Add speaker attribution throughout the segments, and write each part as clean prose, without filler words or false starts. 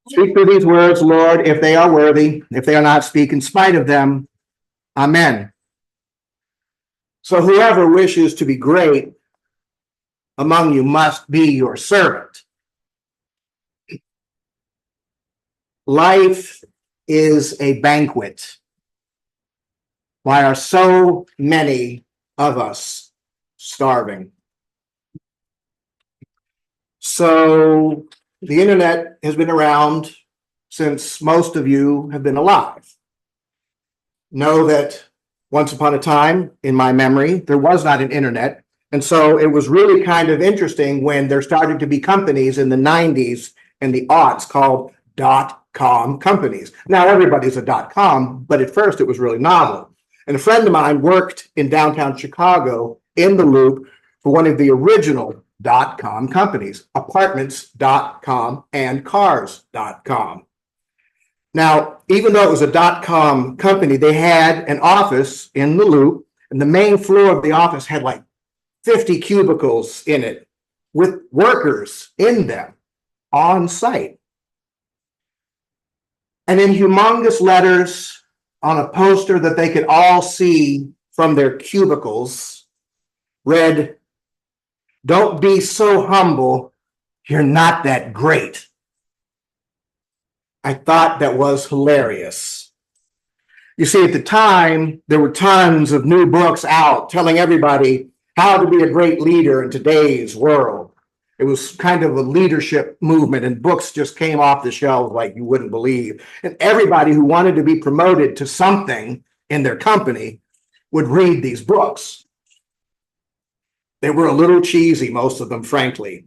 Speaker 1: Speak through these words, Lord, if they are worthy. If they are not, speak in spite of them. Amen. So whoever wishes to be great among you must be your servant. Life is a banquet. Why are so many of us starving? So the internet has been around since most of you have been alive. Know that once upon a time, in my memory, there was not an internet. And so it was really kind of interesting when there started to be companies in the 90s and the aughts called .com companies. Now everybody's a .com, but at first it was really novel. And a friend of mine worked in downtown Chicago in the Loop for one of the original .com companies, apartments.com and cars.com. Now, even though it was a .com company, they had an office in the Loop, and the main floor of the office had like 50 cubicles in it with workers in them on site. And in humongous letters on a poster that they could all see from their cubicles read, "Don't be so humble, you're not that great." I thought that was hilarious. You see, at the time, there were tons of new books out telling everybody how to be a great leader in today's world. It was kind of a leadership movement, and books just came off the shelves like you wouldn't believe. And everybody who wanted to be promoted to something in their company would read these books. They were a little cheesy, most of them, frankly.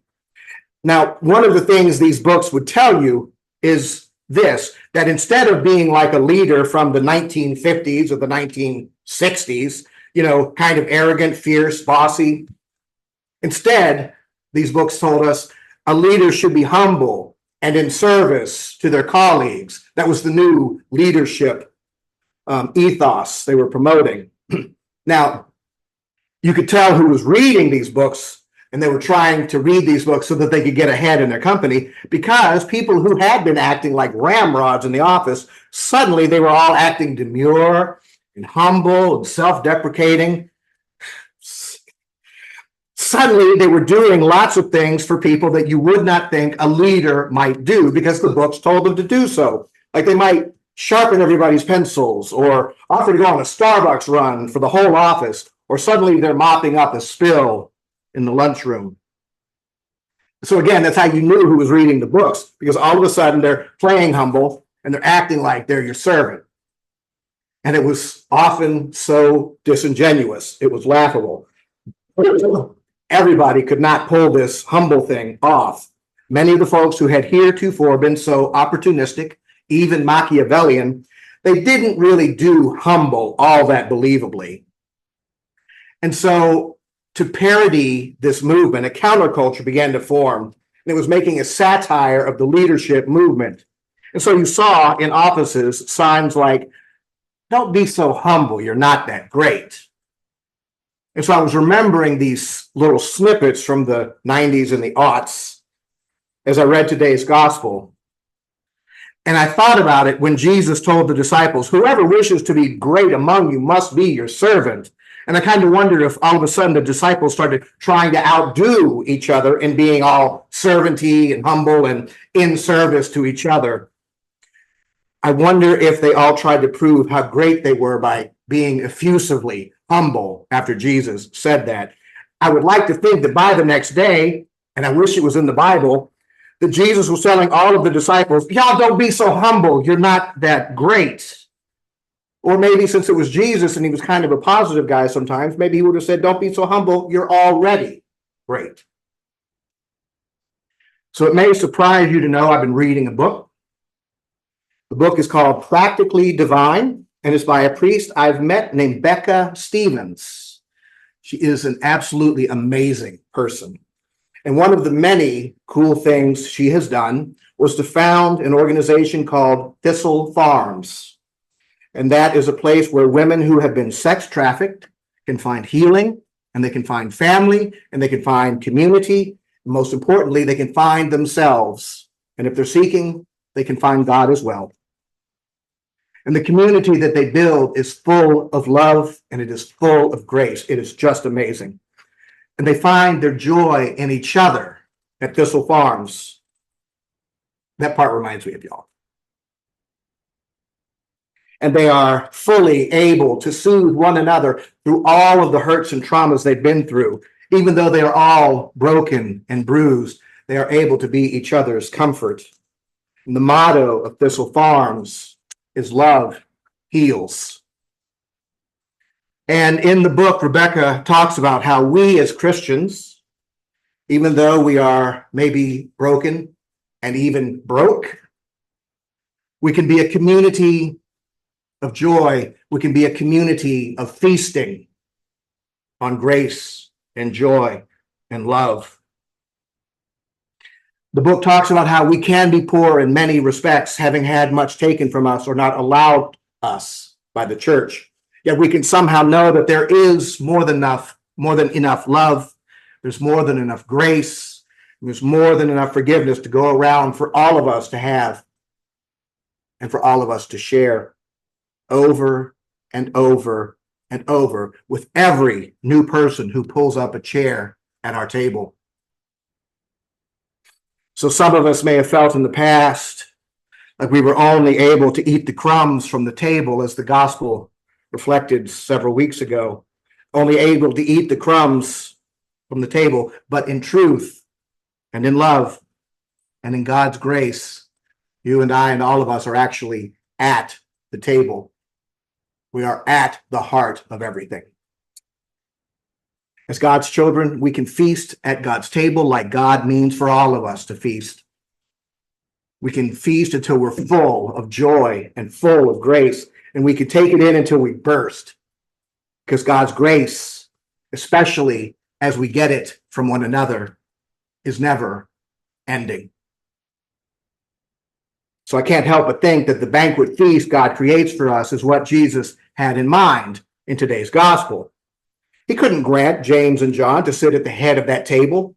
Speaker 1: Now, one of the things these books would tell you is this, that instead of being like a leader from the 1950s or the 1960s, kind of arrogant, fierce, bossy, instead, these books told us a leader should be humble and in service to their colleagues. That was the new leadership ethos they were promoting. Now, you could tell who was reading these books, and they were trying to read these books so that they could get ahead in their company, because people who had been acting like ramrods in the office, suddenly they were all acting demure and humble and self-deprecating. Suddenly they were doing lots of things for people that you would not think a leader might do because the books told them to do so. Like they might sharpen everybody's pencils or offer to go on a Starbucks run for the whole office, or suddenly they're mopping up a spill in the lunchroom. So again, that's how you knew who was reading the books, because all of a sudden they're playing humble and they're acting like they're your servant. And it was often so disingenuous. It was laughable. Everybody could not pull this humble thing off. Many of the folks who had heretofore been so opportunistic, even Machiavellian, they didn't really do humble all that believably. And so to parody this movement, a counterculture began to form, and it was making a satire of the leadership movement. And so you saw in offices signs like, "Don't be so humble, you're not that great." And so I was remembering these little snippets from the 90s and the aughts as I read today's gospel. And I thought about it when Jesus told the disciples, "Whoever wishes to be great among you must be your servant." And I kind of wondered if all of a sudden the disciples started trying to outdo each other in being all servanty and humble and in service to each other. I wonder if they all tried to prove how great they were by being effusively humble after Jesus said that. I would like to think that by the next day, and I wish it was in the Bible, that Jesus was telling all of the disciples, "Y'all don't be so humble, you're not that great." Or maybe since it was Jesus and he was kind of a positive guy sometimes, maybe he would have said, "Don't be so humble, you're already great." So it may surprise you to know I've been reading a book. The book is called Practically Divine, and it's by a priest I've met named Becca Stevens. She is an absolutely amazing person. And one of the many cool things she has done was to found an organization called Thistle Farms. And that is a place where women who have been sex trafficked can find healing, and they can find family, and they can find community. And most importantly, they can find themselves. And if they're seeking they can find God as well. And the community that they build is full of love and it is full of grace. It is just amazing. And they find their joy in each other at Thistle Farms. That part reminds me of y'all. And they are fully able to soothe one another through all of the hurts and traumas they've been through. Even though they are all broken and bruised, they are able to be each other's comfort. And the motto of Thistle Farms is love heals. And in the book, Rebecca talks about how we as Christians, even though we are maybe broken and even broke, we can be a community of joy. We can be a community of feasting on grace and joy and love. The book talks about how we can be poor in many respects, having had much taken from us or not allowed us by the church. Yet we can somehow know that there is more than enough love. There's more than enough grace. There's more than enough forgiveness to go around for all of us to have and for all of us to share over and over and over with every new person who pulls up a chair at our table. So some of us may have felt in the past like we were only able to eat the crumbs from the table, as the gospel reflected several weeks ago, only able to eat the crumbs from the table, but in truth and in love and in God's grace, you and I and all of us are actually at the table. We are at the heart of everything. As God's children, we can feast at God's table like God means for all of us to feast. We can feast until we're full of joy and full of grace, and we can take it in until we burst, because God's grace, especially as we get it from one another, is never ending. So I can't help but think that the banquet feast God creates for us is what Jesus had in mind in today's gospel. He couldn't grant James and John to sit at the head of that table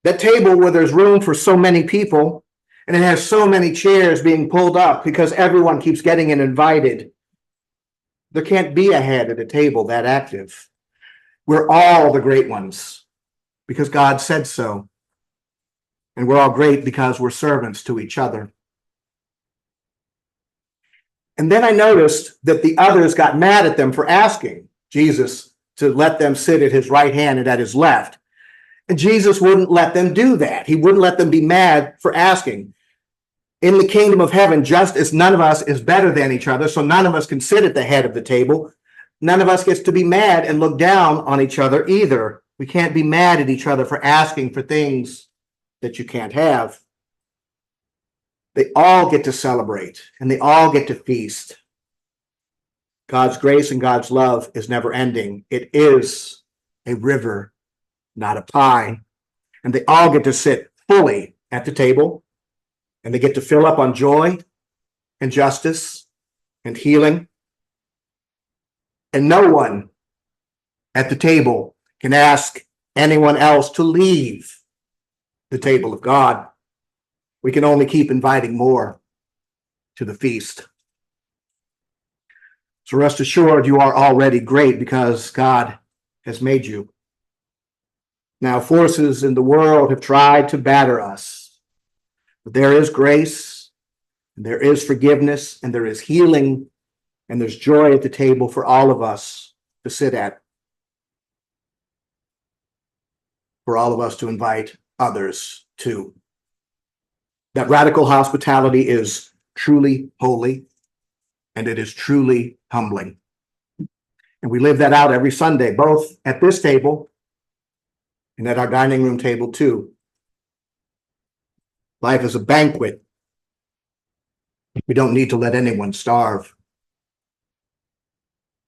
Speaker 1: where there's room for so many people, and it has so many chairs being pulled up because everyone keeps getting invited. There can't be a head at a table that active. We're all the great ones because God said so. And we're all great because we're servants to each other. And then I noticed that the others got mad at them for asking Jesus to let them sit at his right hand and at his left. And Jesus wouldn't let them do that. He wouldn't let them be mad for asking. In the kingdom of heaven, just as none of us is better than each other, so none of us can sit at the head of the table, none of us gets to be mad and look down on each other either. We can't be mad at each other for asking for things that you can't have. They all get to celebrate and they all get to feast. God's grace and God's love is never ending. It is a river, not a pie. And they all get to sit fully at the table, and they get to fill up on joy and justice and healing. And no one at the table can ask anyone else to leave the table of God. We can only keep inviting more to the feast. So rest assured, you are already great because God has made you. Now, forces in the world have tried to batter us, but there is grace, and there is forgiveness, and there is healing, and there's joy at the table for all of us to sit at, for all of us to invite others to. That radical hospitality is truly holy, and it is truly humbling. And we live that out every Sunday, both at this table and at our dining room table too. Life is a banquet. We don't need to let anyone starve.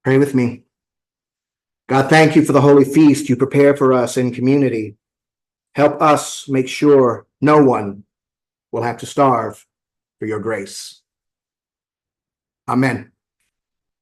Speaker 1: Pray with me. God, thank you for the holy feast you prepare for us in community. Help us make sure no one will have to starve for your grace. Amen.